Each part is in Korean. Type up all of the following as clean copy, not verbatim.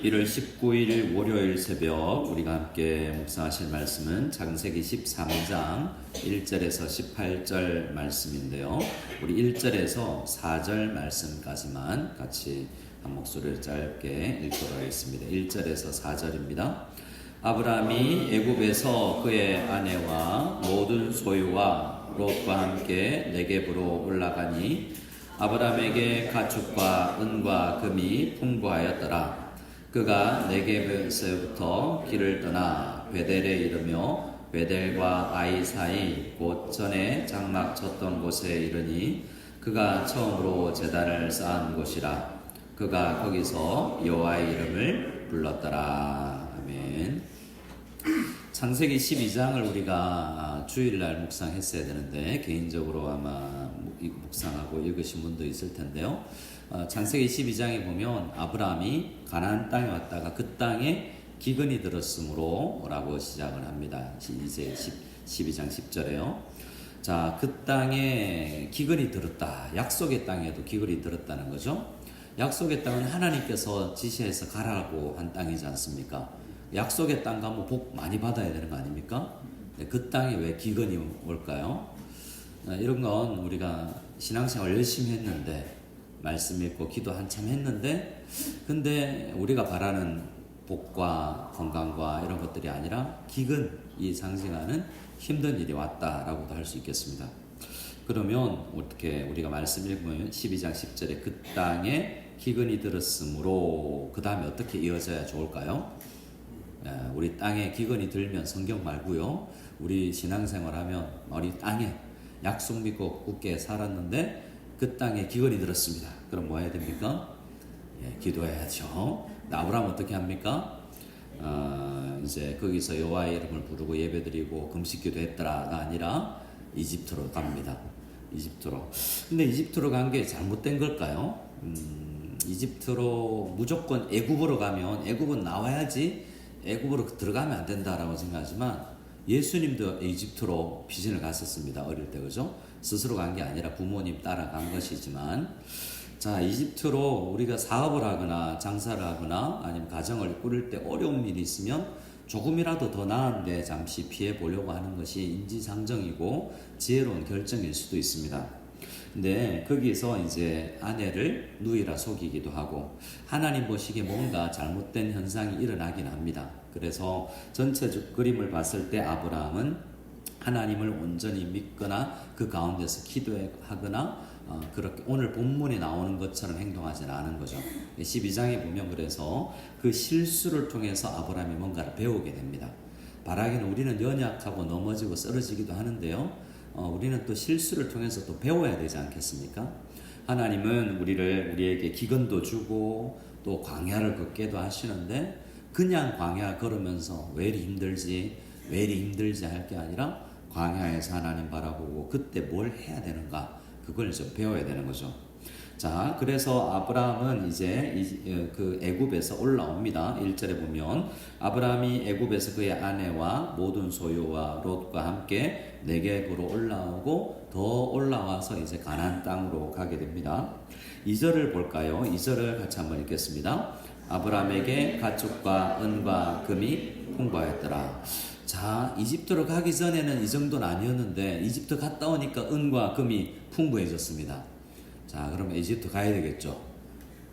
1월 19일 월요일 새벽 우리가 함께 묵상하실 말씀은 창세기 13장 1절에서 18절 말씀인데요. 우리 1절에서 4절 말씀까지만 같이 한 목소리를 짧게 읽도록 하겠습니다. 1절에서 4절입니다. 아브라함이 애굽에서 그의 아내와 모든 소유와 롯과 함께 네겝으로 올라가니 아브라함에게 가축과 은과 금이 풍부하였더라. 그가 네겝에서부터 길을 떠나 베델에 이르며 베델과 아이 사이 곧 전에 장막 쳤던 곳에 이르니 그가 처음으로 제단을 쌓은 곳이라. 그가 거기서 여호와의 이름을 불렀더라. 아멘. 창세기 12장을 우리가 주일날 묵상했어야 되는데 개인적으로 아마 묵상하고 읽으신 분도 있을 텐데요. 창세기 12장에 보면 아브라함이 가나안 땅에 왔다가 그 땅에 기근이 들었으므로 라고 시작을 합니다. 이제 12장 10절에요. 자, 그 땅에 기근이 들었다. 약속의 땅에도 기근이 들었다는 거죠. 약속의 땅은 하나님께서 지시해서 가라고 한 땅이지 않습니까? 약속의 땅 가면 복 많이 받아야 되는 거 아닙니까? 그 땅에 왜 기근이 올까요? 이런 건 우리가 신앙생활 열심히 했는데 말씀 읽고 기도 한참 했는데 근데 우리가 바라는 복과 건강과 이런 것들이 아니라 기근이 상징하는 힘든 일이 왔다라고도 할 수 있겠습니다. 그러면 어떻게 우리가 말씀 읽으면 12장 10절에 그 땅에 기근이 들었으므로 그 다음에 어떻게 이어져야 좋을까요? 우리 땅에 기근이 들면 성경 말고요. 우리 신앙생활하면 우리 땅에 약속 믿고 굳게 살았는데 그 땅에 기근이 들었습니다. 그럼 뭐 해야 됩니까? 기도해야죠. 아브라함 어떻게 합니까? 이제 거기서 여호와의 이름을 부르고 예배드리고 금식기도 했더라가 아니라 이집트로 갑니다. 이집트로. 근데 이집트로 간 게 잘못된 걸까요? 이집트로 무조건 애굽으로 가면 애굽은 나와야지 애굽으로 들어가면 안 된다라고 생각하지만 예수님도 이집트로 비전을 갔었습니다. 어릴 때 그죠? 스스로 간 게 아니라 부모님 따라 간 것이지만 자, 이집트로 우리가 사업을 하거나 장사를 하거나 아니면 가정을 꾸릴 때 어려운 일이 있으면 조금이라도 더 나은데 잠시 피해 보려고 하는 것이 인지상정이고 지혜로운 결정일 수도 있습니다. 근데 거기서 이제 아내를 누이라 속이기도 하고 하나님 보시기에 뭔가 잘못된 현상이 일어나긴 합니다. 그래서 전체적 그림을 봤을 때 아브라함은 하나님을 온전히 믿거나 그 가운데서 기도하거나 그렇게 오늘 본문에 나오는 것처럼 행동하지는 않은 거죠. 12장에 보면 그래서 그 실수를 통해서 아브라함이 뭔가를 배우게 됩니다. 바라기는 우리는 연약하고 넘어지고 쓰러지기도 하는데요. 우리는 또 실수를 통해서 또 배워야 되지 않겠습니까? 하나님은 우리에게 기근도 주고 또 광야를 걷게도 하시는데 그냥 광야 걸으면서 왜 이리 힘들지 할 게 아니라 광야에서 하나님 바라보고 그때 뭘 해야 되는가 그걸 좀 배워야 되는 거죠. 자, 그래서 아브라함은 이제 그 애굽에서 올라옵니다. 1절에 보면 아브라함이 애굽에서 그의 아내와 모든 소유와 롯과 함께 네겝으로 올라오고 더 올라와서 이제 가나안 땅으로 가게 됩니다. 2절을 볼까요? 2절을 같이 한번 읽겠습니다. 아브라함에게 가축과 은과 금이 풍부하였더라. 자, 이집트로 가기 전에는 이 정도는 아니었는데 이집트 갔다 오니까 은과 금이 풍부해졌습니다. 자, 그러면 이집트 가야 되겠죠.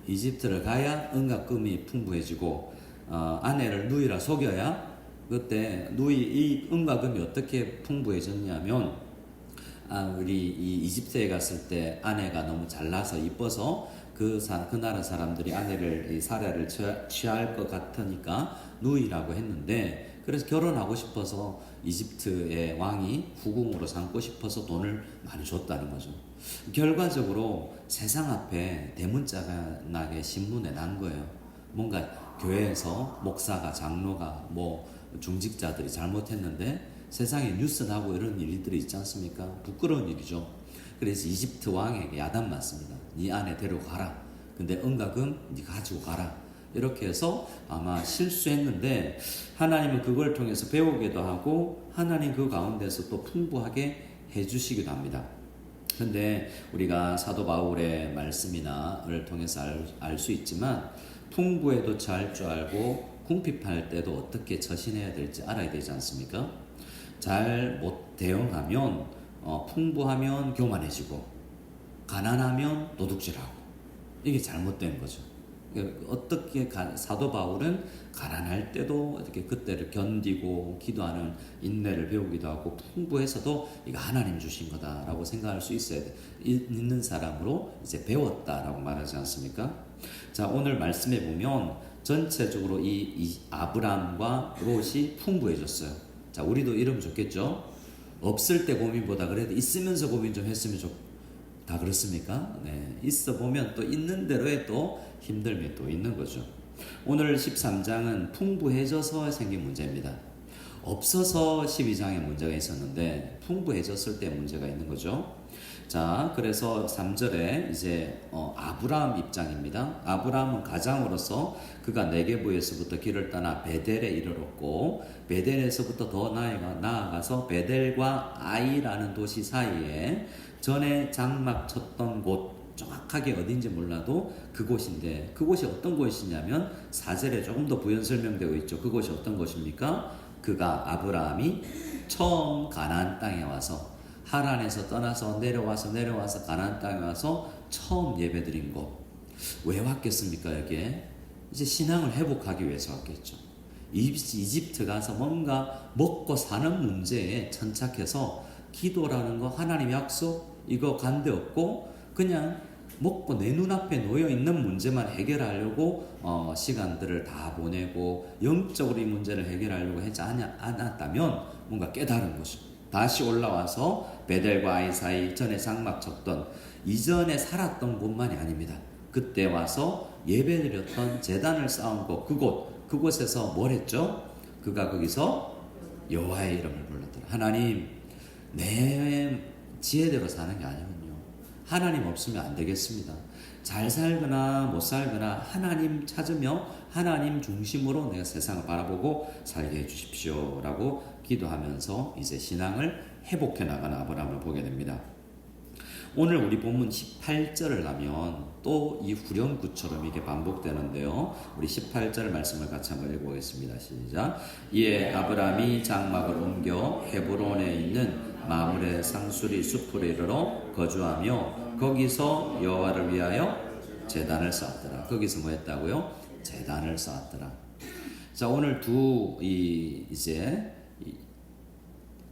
이집트를 가야 은과 금이 풍부해지고 아내를 누이라 속여야 그때 이 은과 금이 어떻게 풍부해졌냐면 우리 이 이집트에 갔을 때 아내가 너무 잘나서 이뻐서 그 나라 사람들이 아내를 사례를 취할 것 같으니까 누이라고 했는데 그래서 결혼하고 싶어서 이집트의 왕이 후궁으로 삼고 싶어서 돈을 많이 줬다는 거죠. 결과적으로 세상 앞에 대문자가 나게 신문에 난 거예요. 뭔가 교회에서 목사가 장로가 중직자들이 잘못했는데 세상에 뉴스 나고 이런 일들이 있지 않습니까? 부끄러운 일이죠. 그래서 이집트 왕에게 야단 맞습니다. 네 아내 데려가라. 근데 은과 금 네가 가지고 가라. 이렇게 해서 아마 실수했는데 하나님은 그걸 통해서 배우기도 하고 하나님 그 가운데서 또 풍부하게 해주시기도 합니다. 근데 우리가 사도 바울의 말씀이나를 통해서 알 수 있지만 풍부에도 처할 줄 알고 궁핍할 때도 어떻게 처신해야 될지 알아야 되지 않습니까? 잘 못 대응하면 풍부하면 교만해지고 가난하면 도둑질하고 이게 잘못된 거죠. 어떻게 사도 바울은 가난할 때도 어떻게 그때를 견디고 기도하는 인내를 배우기도 하고 풍부해서도 이거 하나님 주신 거다라고 생각할 수 있어야 돼. 있는 사람으로 이제 배웠다라고 말하지 않습니까? 자, 오늘 말씀해 보면 전체적으로 이 아브람과 롯이 풍부해졌어요. 자, 우리도 이러면 좋겠죠? 없을 때 고민보다 그래도 있으면서 고민 좀 했으면 다 그렇습니까? 네, 있어 보면 또 있는 대로에 또 힘듦이 또 있는 거죠. 오늘 13장은 풍부해져서 생긴 문제입니다. 없어서 12장에 문제가 있었는데 풍부해졌을 때 문제가 있는 거죠. 자, 그래서 3절에 이제 아브라함 입장입니다. 아브라함은 가장으로서 그가 네게부에서부터 길을 떠나 베델에 이르렀고 베델에서부터 더 나아가서 베델과 아이라는 도시 사이에 전에 장막 쳤던 곳, 정확하게 어딘지 몰라도 그곳인데 그곳이 어떤 곳이냐면 4절에 조금 더 부연 설명되고 있죠. 그곳이 어떤 곳입니까? 그가 아브라함이 처음 가나안 땅에 와서 하란에서 떠나서 내려와서 가나안 땅에 와서 처음 예배드린 곳. 왜 왔겠습니까? 여기에 이제 신앙을 회복하기 위해서 왔겠죠. 이집트 가서 뭔가 먹고 사는 문제에 천착해서 기도라는 거, 하나님 약속 이거 간데 없고 그냥 먹고 내 눈앞에 놓여있는 문제만 해결하려고 시간들을 다 보내고 영적으로 이 문제를 해결하려고 하지 않았다면 뭔가 깨달은 거죠. 다시 올라와서 베델과 아이 사이 전에 장막 쳤던 이전에 살았던 곳만이 아닙니다. 그때 와서 예배드렸던 제단을 쌓은 곳, 그곳에서 뭘 했죠? 그가 거기서 여호와의 이름을 불렀더라. 하나님, 내 지혜대로 사는 게 아니군요. 하나님 없으면 안 되겠습니다. 잘 살거나 못 살거나 하나님 찾으며 하나님 중심으로 내가 세상을 바라보고 살게 해주십시오 라고 기도하면서 이제 신앙을 회복해 나가는 아브라함을 보게 됩니다. 오늘 우리 본문 18절을 가면 또 이 후렴구처럼 이게 반복되는데요. 우리 18절 말씀을 같이 한번 읽어보겠습니다. 시작. 이에 아브라함이 장막을 옮겨 헤브론에 있는 마므레 상수리 숲으로 이르러 거주하며 거기서 여호와를 위하여 제단을 쌓았더라. 거기서 뭐 했다고요? 제단을 쌓았더라. 자, 오늘 이제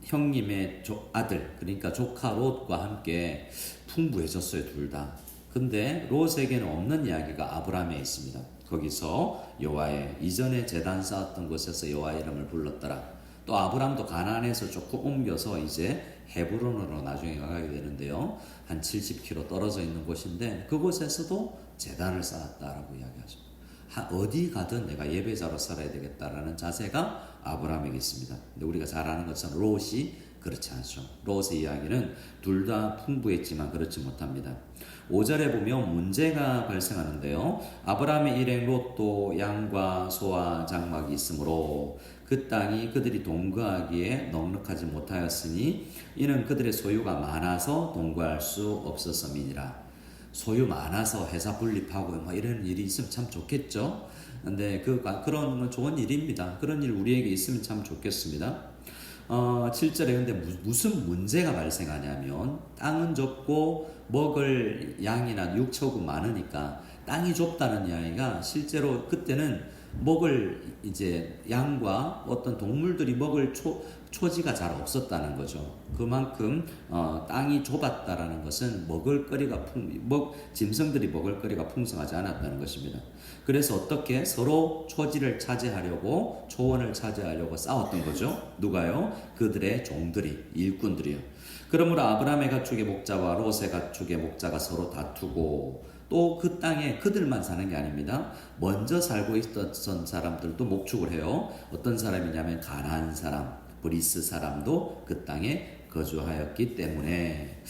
형님의 아들, 그러니까 조카 롯과 함께 풍부해졌어요, 둘 다. 근데 롯에게는 없는 이야기가 아브라함에 있습니다. 거기서 여호와의 이전에 제단 쌓았던 곳에서 여호와의 이름을 불렀더라. 또 아브라함도 가나안에서 조금 옮겨서 이제 헤브론으로 나중에 가게 되는데요. 한 70km 떨어져 있는 곳인데 그곳에서도 제단을 쌓았다라고 이야기하죠. 어디 가든 내가 예배자로 살아야 되겠다라는 자세가 아브라함에게 있습니다. 근데 우리가 잘 아는 것처럼 롯이 그렇지 않죠. 롯의 이야기는 둘 다 풍부했지만 그렇지 못합니다. 5절에 보면 문제가 발생하는데요. 아브라함의 일행 롯도 양과 소와 장막이 있으므로 그 땅이 그들이 동거하기에 넉넉하지 못하였으니 이는 그들의 소유가 많아서 동거할 수 없었음이니라. 소유 많아서 회사 분립하고 뭐 이런 일이 있으면 참 좋겠죠. 근데 그런 건 좋은 일입니다. 그런 일 우리에게 있으면 참 좋겠습니다. 7절에 근데 무슨 문제가 발생하냐면 땅은 좁고 먹을 양이나 육초가 많으니까 땅이 좁다는 이야기가 실제로 그때는 먹을 이제 양과 어떤 동물들이 먹을 초지가 잘 없었다는 거죠. 그만큼 땅이 좁았다라는 것은 짐승들이 먹을거리가 풍성하지 않았다는 것입니다. 그래서 어떻게 서로 초지를 차지하려고 초원을 차지하려고 싸웠던 거죠. 누가요? 그들의 종들이, 일꾼들이요. 그러므로 아브라함의 가축의 목자와 롯의 가축의 목자가 서로 다투고 또 그 땅에 그들만 사는 게 아닙니다. 먼저 살고 있었던 사람들도 목축을 해요. 어떤 사람이냐면 가나안 사람, 브리스 사람도 그 땅에 거주하였기 때문에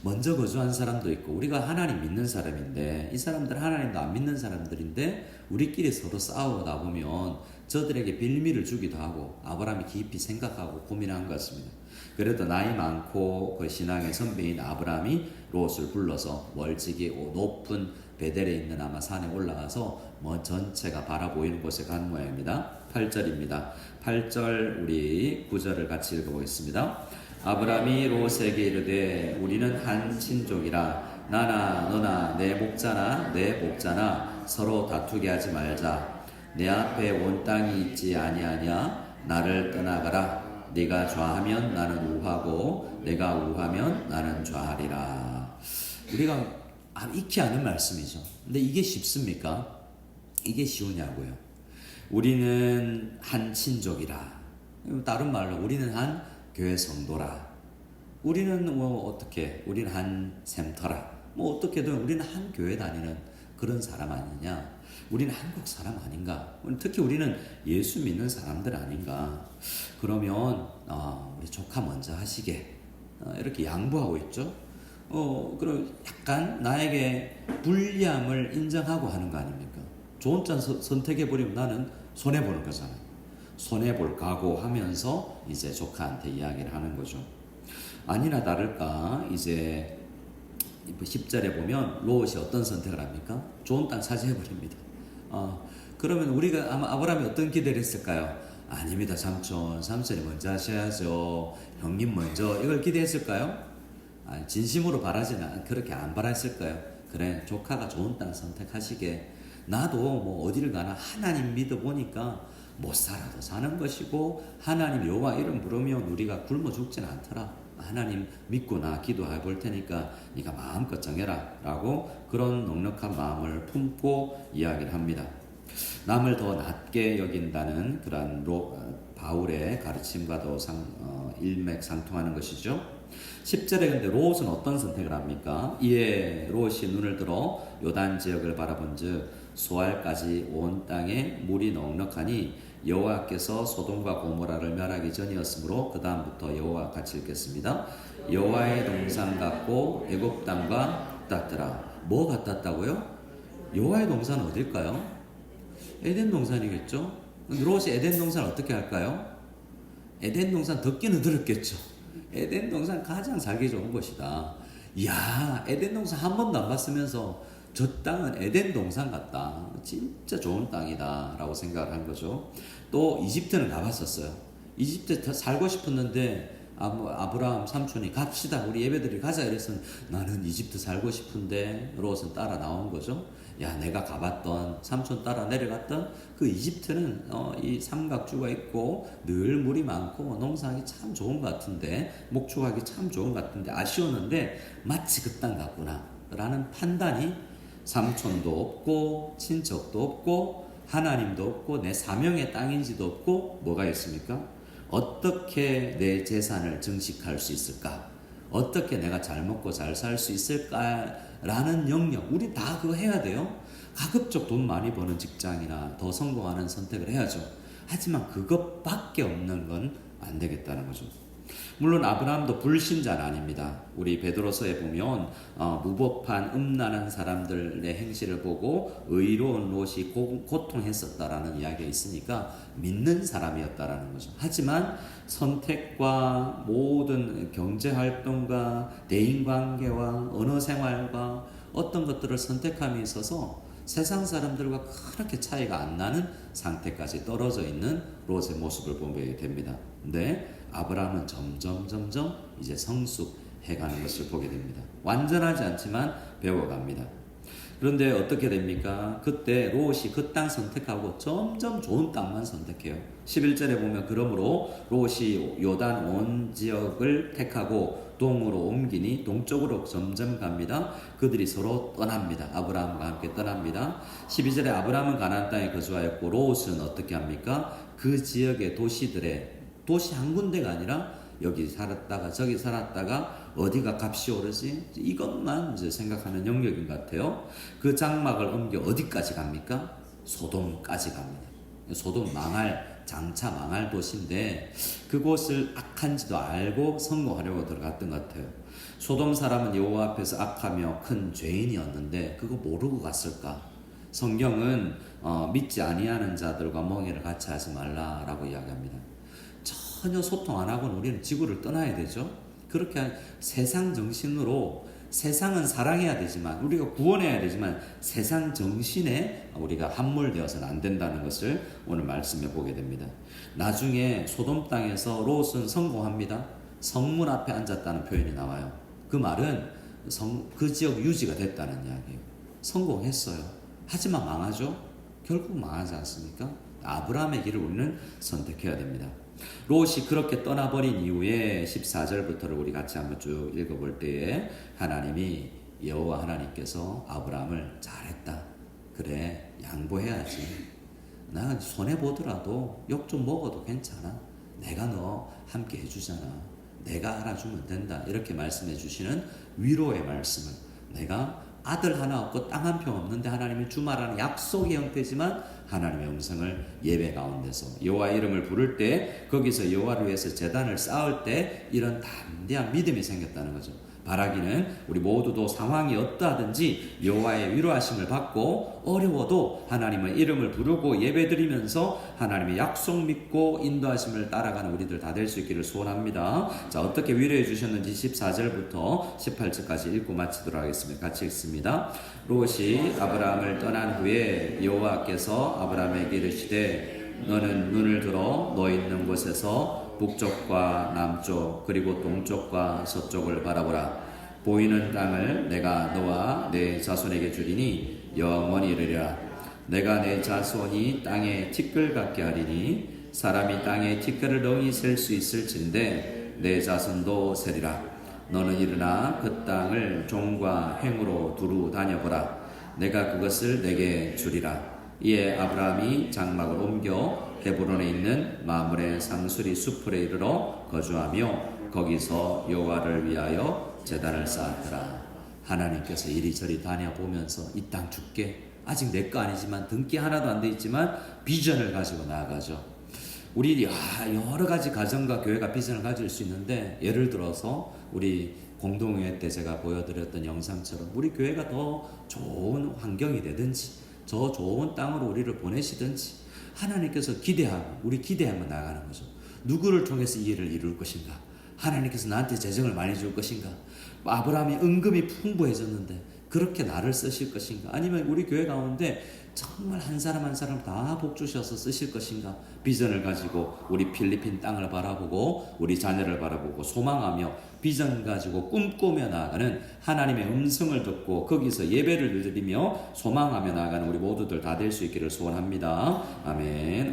먼저 거주한 사람도 있고 우리가 하나님 믿는 사람인데 이 사람들 하나님도 안 믿는 사람들인데 우리끼리 서로 싸우다 보면 저들에게 빌미를 주기도 하고 아브라함이 깊이 생각하고 고민한 것 같습니다. 그래도 나이 많고 그 신앙의 선배인 아브라함이 롯을 불러서 멀찍이 높은 베델에 있는 아마 산에 올라가서 전체가 바라보이는 곳에 간 모양입니다. 8절입니다. 8절 우리 9절을 같이 읽어보겠습니다. 아브라함이 롯에게 이르되 우리는 한 친족이라 나나 너나 내 목자나 내 목자나 서로 다투게 하지 말자. 내 앞에 온 땅이 있지 아니하냐. 나를 떠나가라. 네가 좌하면 나는 우하고 내가 우하면 나는 좌하리라. 우리가 익히 아는 말씀이죠. 근데 이게 쉽습니까? 이게 쉬우냐고요. 우리는 한 친족이라. 다른 말로 우리는 한 교회 성도라. 우리는 어떻게? 우리는 한 샘터라. 어떻게든 우리는 한 교회 다니는 그런 사람 아니냐. 우리는 한국 사람 아닌가? 특히 우리는 예수 믿는 사람들 아닌가? 그러면 우리 조카 먼저 하시게 이렇게 양보하고 있죠. 그럼 약간 나에게 불리함을 인정하고 하는 거 아닙니까? 좋은 짠 선택해버리면 나는 손해보는 거잖아요. 손해볼 각오하면서 이제 조카한테 이야기를 하는 거죠. 아니나 다를까 이제 10절에 보면 롯이 어떤 선택을 합니까? 좋은 땅 차지해버립니다. 그러면 우리가 아마 아브라함이 어떤 기대를 했을까요? 아닙니다, 삼촌이 먼저 하셔야죠. 형님 먼저 이걸 기대했을까요? 진심으로 바라지는 그렇게 안 바랐을까요? 그래, 조카가 좋은 땅 선택하시게. 나도 어디를 가나 하나님 믿어보니까 못 살아도 사는 것이고 하나님 여호와 이름 부르면 우리가 굶어 죽진 않더라. 하나님 믿고 나 기도해 볼 테니까 네가 마음껏 정해라 라고 그런 넉넉한 마음을 품고 이야기를 합니다. 남을 더 낮게 여긴다는 그런 바울의 가르침과도 일맥상통하는 것이죠. 10절에 근데 롯은 어떤 선택을 합니까? 이에 롯이 눈을 들어 요단 지역을 바라본즉 소알까지 온 땅에 물이 넉넉하니 여호와께서 소돔과 고모라를 멸하기 전이었으므로 그 다음부터 여호와 같이 읽겠습니다. 여호와의 동산 같고 애굽 땅과 같았더라. 뭐 같았다고요? 여호와의 동산은 어딜까요? 에덴 동산이겠죠. 롯이 에덴 동산을 어떻게 할까요? 에덴 동산 덥기는 들었겠죠. 에덴 동산 가장 살기 좋은 곳이다. 이야, 에덴 동산 한 번도 안 봤으면서 저 땅은 에덴 동산 같다. 진짜 좋은 땅이다 라고 생각을 한 거죠. 또 이집트는 가봤었어요. 이집트 살고 싶었는데 아브라함 삼촌이 갑시다, 우리 예배드리 가자 이래서 나는 이집트 살고 싶은데 롯은 따라 나온 거죠. 야, 내가 가봤던 삼촌 따라 내려갔던 그 이집트는 이 삼각주가 있고 늘 물이 많고 농사하기 참 좋은 것 같은데 목축하기 참 좋은 것 같은데 아쉬웠는데 마치 그 땅 같구나 라는 판단이 삼촌도 없고 친척도 없고 하나님도 없고 내 사명의 땅인지도 없고 뭐가 있습니까? 어떻게 내 재산을 증식할 수 있을까? 어떻게 내가 잘 먹고 잘 살 수 있을까라는 영역, 우리 다 그거 해야 돼요. 가급적 돈 많이 버는 직장이나 더 성공하는 선택을 해야죠. 하지만 그것밖에 없는 건 안 되겠다는 거죠. 물론 아브라함도 불신자는 아닙니다. 우리 베드로서에 보면 무법한 음란한 사람들의 행실을 보고 의로운 롯이 고통했었다라는 이야기가 있으니까 믿는 사람이었다라는 거죠. 하지만 선택과 모든 경제활동과 대인관계와 언어생활과 어떤 것들을 선택함에 있어서 세상 사람들과 그렇게 차이가 안 나는 상태까지 떨어져 있는 롯의 모습을 보게 됩니다. 근데 아브라함은 점점 이제 성숙해가는 것을 보게 됩니다. 완전하지 않지만 배워갑니다. 그런데 어떻게 됩니까? 그때 롯이 그 땅 선택하고 점점 좋은 땅만 선택해요. 11절에 보면 그러므로 롯이 요단 온 지역을 택하고 동으로 옮기니 동쪽으로 점점 갑니다. 그들이 서로 떠납니다. 아브라함과 함께 떠납니다. 12절에 아브라함은 가나안 땅에 거주하였고 롯은 어떻게 합니까? 그 지역의 도시 한 군데가 아니라 여기 살았다가 저기 살았다가 어디가 값이 오르지? 이것만 이제 생각하는 영역인 것 같아요. 그 장막을 옮겨 어디까지 갑니까? 소돔까지 갑니다. 소돔 장차 망할 도시인데 그곳을 악한지도 알고 성공하려고 들어갔던 것 같아요. 소돔 사람은 여호와 앞에서 악하며 큰 죄인이었는데 그거 모르고 갔을까? 성경은 믿지 아니하는 자들과 멍에를 같이 하지 말라라고 이야기합니다. 전혀 소통 안 하고는 우리는 지구를 떠나야 되죠. 그렇게 세상 정신으로 세상은 사랑해야 되지만 우리가 구원해야 되지만 세상 정신에 우리가 함몰되어서는 안 된다는 것을 오늘 말씀해 보게 됩니다. 나중에 소돔 땅에서 롯은 성공합니다. 성문 앞에 앉았다는 표현이 나와요. 그 말은 그 지역 유지가 됐다는 이야기예요. 성공했어요. 하지만 망하죠? 결국 망하지 않습니까? 아브라함의 길을 우리는 선택해야 됩니다. 롯이 그렇게 떠나버린 이후에 14절부터를 우리 같이 한번 쭉 읽어볼 때에 하나님이 여호와 하나님께서 아브라함을 잘했다. 그래, 양보해야지. 나 손해보더라도 욕 좀 먹어도 괜찮아. 내가 너 함께 해주잖아. 내가 알아주면 된다. 이렇게 말씀해 주시는 위로의 말씀을, 내가 아들 하나 없고 땅 한 평 없는데 하나님이 주말하는 약속의 형태지만 하나님의 음성을 예배 가운데서 여호와의 이름을 부를 때, 거기서 여호와를 위해서 제단을 쌓을 때 이런 담대한 믿음이 생겼다는 거죠. 바라기는 우리 모두도 상황이 어떠하든지 여호와의 위로하심을 받고 어려워도 하나님의 이름을 부르고 예배드리면서 하나님의 약속 믿고 인도하심을 따라가는 우리들 다 될 수 있기를 소원합니다. 자, 어떻게 위로해 주셨는지 14절부터 18절까지 읽고 마치도록 하겠습니다. 같이 읽습니다. 롯이 아브라함을 떠난 후에 여호와께서 아브라함에게 이르시되 너는 눈을 들어 너 있는 곳에서 북쪽과 남쪽 그리고 동쪽과 서쪽을 바라보라. 보이는 땅을 내가 너와 내 자손에게 주리니 영원히 이르리라. 내가 내 자손이 땅에 티끌 같게 하리니 사람이 땅에 티끌을 능히 셀 수 있을진데 내 자손도 세리라. 너는 일어나 그 땅을 종과 행으로 두루 다녀보라. 내가 그것을 내게 주리라. 이에 아브라함이 장막을 옮겨 헤브론에 있는 마므레 상수리 숲에 이르러 거주하며 거기서 여호와를 위하여 제단을 쌓았더라. 하나님께서 이리저리 다녀보면서 이 땅 줄게, 아직 내 거 아니지만 등기 하나도 안 돼 있지만 비전을 가지고 나아가죠. 우리 여러 가지 가정과 교회가 비전을 가질 수 있는데, 예를 들어서 우리 공동회 때 제가 보여드렸던 영상처럼 우리 교회가 더 좋은 환경이 되든지 더 좋은 땅으로 우리를 보내시든지 하나님께서 기대하고 우리 기대하며 나아가는 거죠. 누구를 통해서 이 일을 이룰 것인가? 하나님께서 나한테 재정을 많이 줄 것인가? 아브라함이 은금이 풍부해졌는데 그렇게 나를 쓰실 것인가? 아니면 우리 교회 가운데 정말 한 사람 한 사람 다 복 주셔서 쓰실 것인가? 비전을 가지고 우리 필리핀 땅을 바라보고 우리 자녀를 바라보고 소망하며 비전 가지고 꿈꾸며 나아가는, 하나님의 음성을 듣고 거기서 예배를 드리며 소망하며 나아가는 우리 모두들 다 될 수 있기를 소원합니다. 아멘.